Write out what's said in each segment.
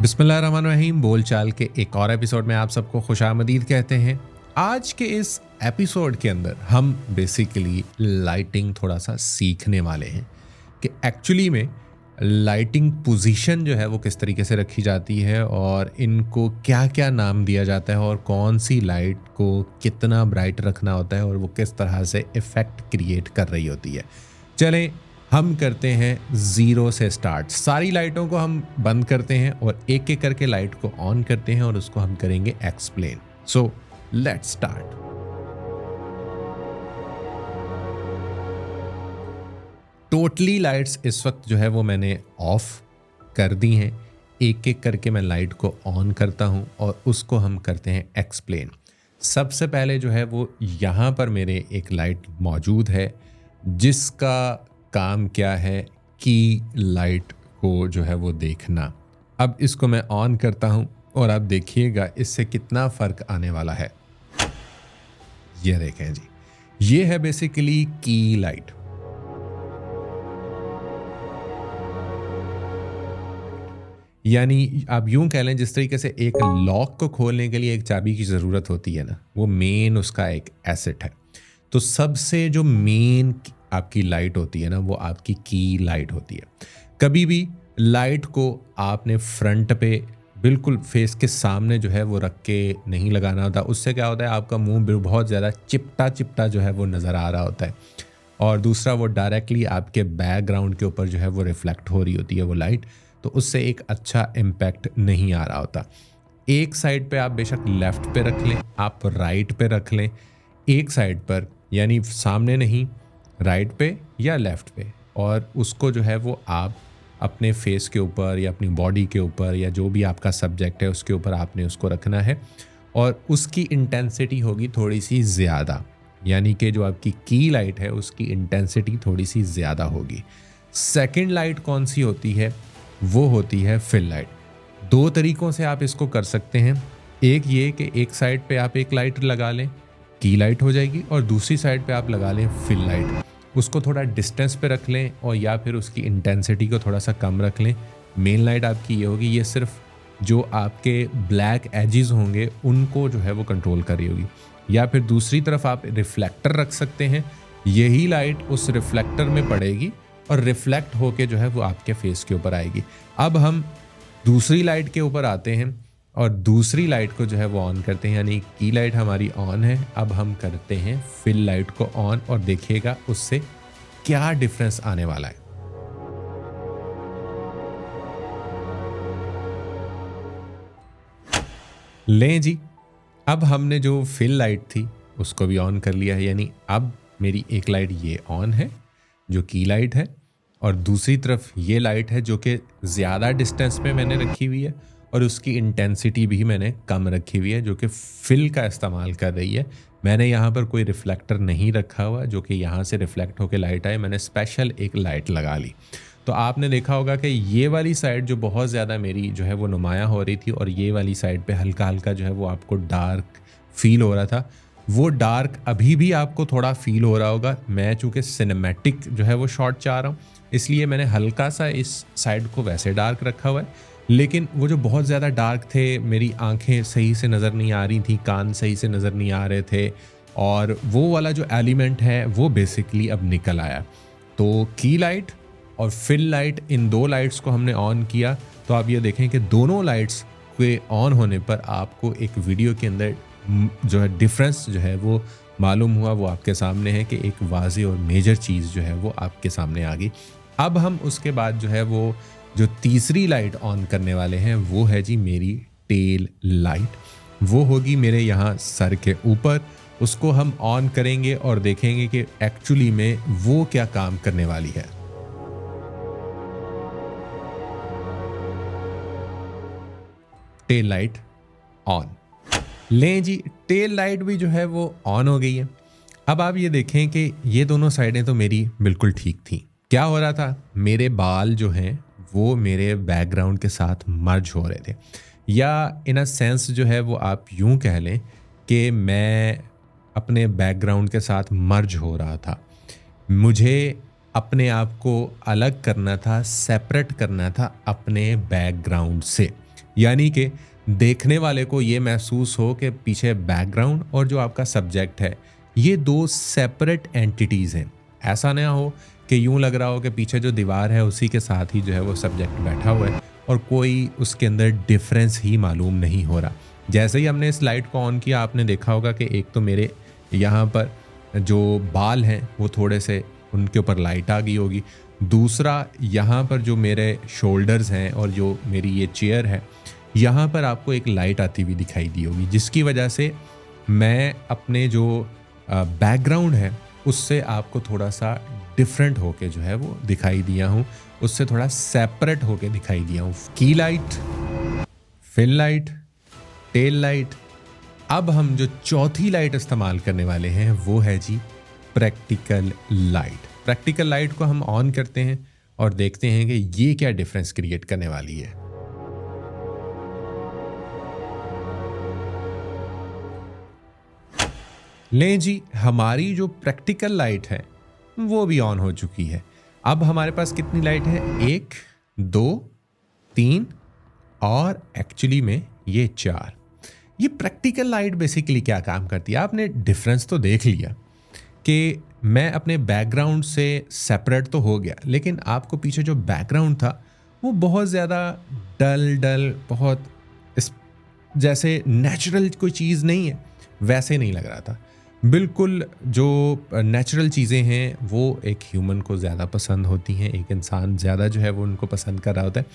बिस्मिल्लाहिर्रहमानिर्रहीम। बोलचाल के एक और एपिसोड में आप सबको खुशामदीद कहते हैं। आज के इस एपिसोड के अंदर हम बेसिकली लाइटिंग थोड़ा सा सीखने वाले हैं कि एक्चुअली में लाइटिंग पोजीशन जो है वो किस तरीके से रखी जाती है और इनको क्या क्या नाम दिया जाता है और कौन सी लाइट को कितना ब्राइट रखना होता है और वो किस तरह से इफ़ेक्ट क्रिएट कर रही होती है। चलें हम करते हैं ज़ीरो से स्टार्ट। सारी लाइटों को हम बंद करते हैं और एक एक करके लाइट को ऑन करते हैं और उसको हम करेंगे explain. So let's start. Totally lights इस वक्त जो है वो मैंने ऑफ कर दी हैं। एक एक करके मैं लाइट को ऑन करता हूं और उसको हम करते हैं एक्सप्लेन। सबसे पहले जो है वो यहाँ पर मेरे एक लाइट मौजूद है जिसका काम क्या है कि लाइट को जो है वो देखना। अब इसको मैं ऑन करता हूं और आप देखिएगा इससे कितना फ़र्क आने वाला है। ये देखें जी, ये है बेसिकली की लाइट। यानी आप यूं कह लें जिस तरीके से एक लॉक को खोलने के लिए एक चाबी की ज़रूरत होती है ना, वो मेन उसका एक एसेट है। तो सबसे जो मेन आपकी लाइट होती है ना, वो आपकी की लाइट होती है। कभी भी लाइट को आपने फ्रंट पे बिल्कुल फेस के सामने जो है वो रख के नहीं लगाना होता। उससे क्या होता है, आपका मुंह बहुत ज़्यादा चिपटा चिपटा जो है वो नज़र आ रहा होता है और दूसरा वो डायरेक्टली आपके बैकग्राउंड के ऊपर जो है वो रिफ्लेक्ट हो रही होती है वो लाइट, तो उससे एक अच्छा इम्पैक्ट नहीं आ रहा होता। एक साइड पे आप बेशक लेफ़्ट पे रख लें, आप राइट पे रख लें, एक साइड पर यानी सामने नहीं, राइट पे या लेफ़्ट पे, और उसको जो है वो आप अपने फेस के ऊपर या अपनी बॉडी के ऊपर या जो भी आपका सब्जेक्ट है उसके ऊपर आपने उसको रखना है और उसकी इंटेंसिटी होगी थोड़ी सी ज़्यादा। यानी कि जो आपकी की लाइट है उसकी इंटेंसिटी थोड़ी सी ज़्यादा होगी। सेकंड लाइट कौन सी होती है? वो होती है फिल लाइट। दो तरीक़ों से आप इसको कर सकते हैं। एक ये कि एक साइड पे आप एक लाइट लगा लें, की लाइट हो जाएगी, और दूसरी साइड पे आप लगा लें फिल लाइट। उसको थोड़ा डिस्टेंस पे रख लें और या फिर उसकी इंटेंसिटी को थोड़ा सा कम रख लें। मेन लाइट आपकी ये होगी, ये सिर्फ जो आपके ब्लैक एजेस होंगे उनको जो है वो कंट्रोल कर रही होगी। या फिर दूसरी तरफ आप रिफ्लेक्टर रख सकते हैं, यही लाइट उस रिफ्लेक्टर में पड़ेगी और रिफ्लेक्ट होके जो है वो आपके फेस के ऊपर आएगी। अब हम दूसरी लाइट के ऊपर आते हैं और दूसरी लाइट को जो है वो ऑन करते हैं, यानी की लाइट हमारी ऑन है। अब हम करते हैं फिल लाइट को ऑन और देखिएगा उससे क्या डिफरेंस आने वाला है। लें जी, अब हमने जो फिल लाइट थी उसको भी ऑन कर लिया है, यानी अब मेरी एक लाइट ये ऑन है जो की लाइट है और दूसरी तरफ ये लाइट है जो कि ज़्यादा डिस्टेंस पे मैंने रखी हुई है और उसकी इंटेंसिटी भी मैंने कम रखी हुई है, जो कि फिल का इस्तेमाल कर रही है। मैंने यहाँ पर कोई रिफ्लेक्टर नहीं रखा हुआ जो कि यहाँ से रिफ्लेक्ट होकर लाइट आए, मैंने स्पेशल एक लाइट लगा ली। तो आपने देखा होगा कि ये वाली साइड जो बहुत ज़्यादा मेरी जो है वो नुमायाँ हो रही थी और ये वाली साइड पे हल्का हल्का जो है वो आपको डार्क फील हो रहा था, वो डार्क अभी भी आपको थोड़ा फील हो रहा होगा। मैं चूँकि सिनेमैटिक जो है वो शॉट चाह रहा हूँ, इसलिए मैंने हल्का सा इस साइड को वैसे डार्क रखा हुआ है। लेकिन वो जो बहुत ज़्यादा डार्क थे, मेरी आंखें सही से नज़र नहीं आ रही थी, कान सही से नज़र नहीं आ रहे थे, और वो वाला जो एलिमेंट है वो बेसिकली अब निकल आया। तो की लाइट और फिल लाइट, इन दो लाइट्स को हमने ऑन किया तो आप ये देखें कि दोनों लाइट्स के ऑन होने पर आपको एक वीडियो के अंदर जो है डिफरेंस जो है वो मालूम हुआ, वो आपके सामने है कि एक वाज़ेह और मेजर चीज़ जो है वो आपके सामने आ गई। अब हम उसके बाद जो है वो जो तीसरी लाइट ऑन करने वाले हैं वो है जी मेरी टेल लाइट। वो होगी मेरे यहाँ सर के ऊपर। उसको हम ऑन करेंगे और देखेंगे कि एक्चुअली में वो क्या काम करने वाली है। Tail light on. लें जी, टेल लाइट भी जो है वो ऑन हो गई है। अब आप ये देखें कि ये दोनों साइडें तो मेरी बिल्कुल ठीक थी। क्या हो रहा था, मेरे बाल जो हैं वो मेरे बैकग्राउंड के साथ मर्ज हो रहे थे, या इन अ सेंस जो है वो आप यूं कह लें कि मैं अपने बैकग्राउंड के साथ मर्ज हो रहा था। मुझे अपने आप को अलग करना था, सेपरेट करना था अपने बैकग्राउंड से। यानी कि देखने वाले को ये महसूस हो कि पीछे बैकग्राउंड और जो आपका सब्जेक्ट है ये दो सेपरेट एंटिटीज़ हैं। ऐसा ना हो कि यूं लग रहा हो कि पीछे जो दीवार है उसी के साथ ही जो है वो सब्जेक्ट बैठा हुआ है और कोई उसके अंदर डिफरेंस ही मालूम नहीं हो रहा। जैसे ही हमने इस लाइट को ऑन किया आपने देखा होगा कि एक तो मेरे यहाँ पर जो बाल हैं वो थोड़े से उनके ऊपर लाइट आ गई होगी, दूसरा यहाँ पर जो मेरे शोल्डर्स हैं और जो मेरी ये चेयर है यहाँ पर आपको एक लाइट आती हुई दिखाई दी होगी, जिसकी वजह से मैं अपने जो बैकग्राउंड है उससे आपको थोड़ा सा डिफरेंट होके जो है वो दिखाई दिया हूँ, उससे थोड़ा सेपरेट होके दिखाई दिया हूँ। Key light, fill light, tail light. अब हम जो चौथी लाइट इस्तेमाल करने वाले हैं वो है जी प्रैक्टिकल लाइट। प्रैक्टिकल लाइट को हम ऑन करते हैं और देखते हैं कि ये क्या डिफरेंस क्रिएट करने वाली है। लें जी, हमारी जो प्रैक्टिकल लाइट है वो भी ऑन हो चुकी है। अब हमारे पास कितनी लाइट है? 1, 2, 3 और एक्चुअली में ये 4। ये प्रैक्टिकल लाइट बेसिकली क्या काम करती है? आपने डिफरेंस तो देख लिया कि मैं अपने बैकग्राउंड से सेपरेट तो हो गया, लेकिन आपको पीछे जो बैकग्राउंड था वो बहुत ज़्यादा डल बहुत इस जैसे नेचुरल कोई चीज़ नहीं है, वैसे नहीं लग रहा था। बिल्कुल जो नेचुरल चीज़ें हैं वो एक ह्यूमन को ज़्यादा पसंद होती हैं, एक इंसान ज़्यादा जो है वो उनको पसंद कर रहा होता है।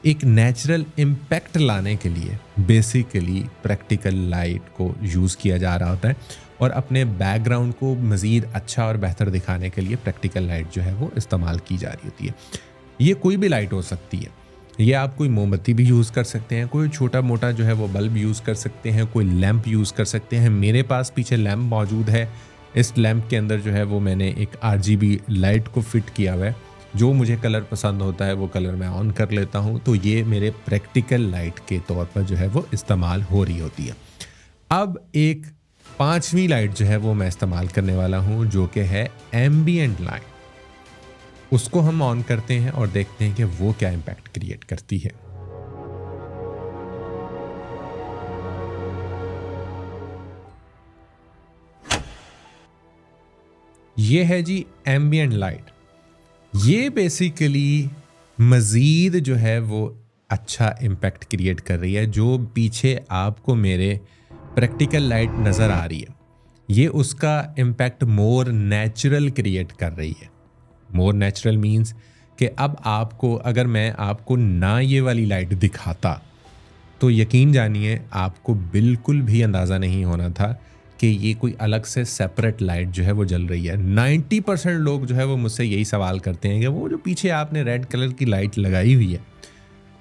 एक नेचुरल इम्पैक्ट लाने के लिए बेसिकली प्रैक्टिकल लाइट को यूज़ किया जा रहा होता है और अपने बैकग्राउंड को मज़ीद अच्छा और बेहतर दिखाने के लिए प्रैक्टिकल लाइट जो है वो इस्तेमाल की जा रही होती है। ये कोई भी लाइट हो सकती है, ये आप कोई मोमबत्ती भी यूज़ कर सकते हैं, कोई छोटा मोटा जो है वो बल्ब यूज़ कर सकते हैं, कोई लैंप यूज़ कर सकते हैं। मेरे पास पीछे लैंप मौजूद है, इस लैंप के अंदर जो है वो मैंने एक RGB लाइट को फिट किया हुआ है। जो मुझे कलर पसंद होता है वो कलर मैं ऑन कर लेता हूँ, तो ये मेरे प्रैक्टिकल लाइट के तौर पर जो है वो इस्तेमाल हो रही होती है। अब एक 5वीं लाइट जो है वो मैं इस्तेमाल करने वाला हूँ जो कि है एम्बिएंट लाइट। उसको हम ऑन करते हैं और देखते हैं कि वो क्या इम्पैक्ट क्रिएट करती है। ये है जी एम्बिएंट लाइट। ये बेसिकली मज़ीद जो है वो अच्छा इम्पैक्ट क्रिएट कर रही है। जो पीछे आपको मेरे प्रैक्टिकल लाइट नज़र आ रही है ये उसका इम्पैक्ट मोर नेचुरल क्रिएट कर रही है। मोर नेचुरल मीन्स कि अब आपको अगर मैं आपको ना ये वाली लाइट दिखाता तो यकीन जानिए आपको बिल्कुल भी अंदाज़ा नहीं होना था कि ये कोई अलग से सेपरेट लाइट जो है वो जल रही है। 90% लोग जो है वो मुझसे यही सवाल करते हैं कि वो जो पीछे आपने रेड कलर की लाइट लगाई हुई है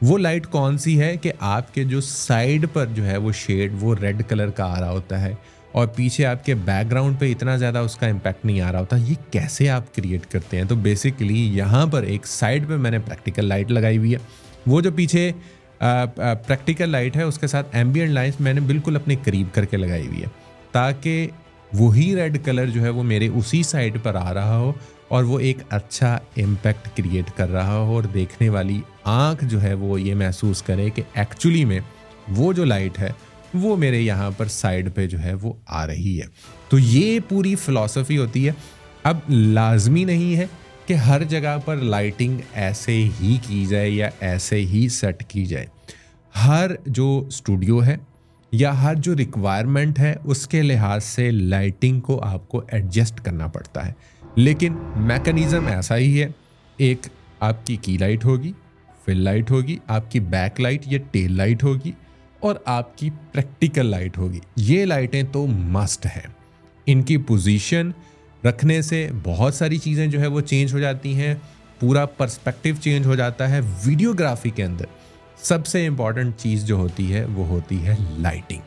वो लाइट कौन सी है, कि आपके जो साइड पर जो है वो शेड वो रेड कलर का आ रहा होता है और पीछे आपके बैकग्राउंड पे इतना ज़्यादा उसका इम्पैक्ट नहीं आ रहा होता। ये कैसे आप क्रिएट करते हैं? तो बेसिकली यहाँ पर एक साइड पे मैंने प्रैक्टिकल लाइट लगाई हुई है। वो जो पीछे प्रैक्टिकल लाइट है उसके साथ एम्बिएंट लाइट मैंने बिल्कुल अपने करीब करके लगाई हुई है ताकि वही रेड कलर जो है वो मेरे उसी साइड पर आ रहा हो और वो एक अच्छा इम्पैक्ट क्रिएट कर रहा हो और देखने वाली आँख जो है वो ये महसूस करे कि एक्चुअली में वो जो लाइट है वो मेरे यहाँ पर साइड पे जो है वो आ रही है। तो ये पूरी फिलॉसफी होती है। अब लाजमी नहीं है कि हर जगह पर लाइटिंग ऐसे ही की जाए या ऐसे ही सेट की जाए। हर जो स्टूडियो है या हर जो रिक्वायरमेंट है उसके लिहाज से लाइटिंग को आपको एडजस्ट करना पड़ता है, लेकिन मैकेनिज़्म ऐसा ही है। एक आपकी की लाइट होगी, फिल लाइट होगी, आपकी बैक लाइट या टेल लाइट होगी और आपकी प्रैक्टिकल लाइट होगी। ये लाइटें तो मस्ट हैं। इनकी पोजीशन रखने से बहुत सारी चीज़ें जो है वो चेंज हो जाती हैं, पूरा पर्सपेक्टिव चेंज हो जाता है। वीडियोग्राफी के अंदर सबसे इम्पॉर्टेंट चीज़ जो होती है वो होती है लाइटिंग।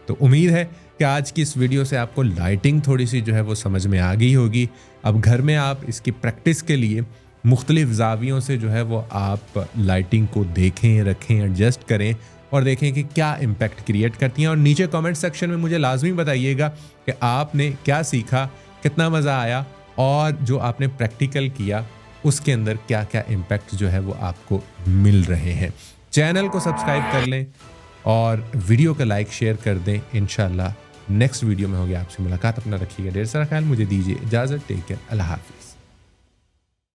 तो उम्मीद है कि आज की इस वीडियो से आपको लाइटिंग थोड़ी सी जो है वो समझ में आ गई होगी। अब घर में आप इसकी प्रैक्टिस के लिए मुख्तलिफ ज़ावियों से जो है वो आप लाइटिंग को देखें, रखें, एडजस्ट करें और देखें कि क्या इम्पैक्ट क्रिएट करती हैं। और नीचे कमेंट सेक्शन में मुझे लाजमी बताइएगा कि आपने क्या सीखा, कितना मज़ा आया और जो आपने प्रैक्टिकल किया उसके अंदर क्या क्या इम्पैक्ट जो है वो आपको मिल रहे हैं। चैनल को सब्सक्राइब कर लें और वीडियो को लाइक शेयर कर दें। इंशाल्लाह नेक्स्ट वीडियो में होगी आपसे मुलाकात। अपना रखिएगा ढेर सारा ख्याल, मुझे दीजिए इजाज़त। टेक केयर, अल्लाह हाफिज़।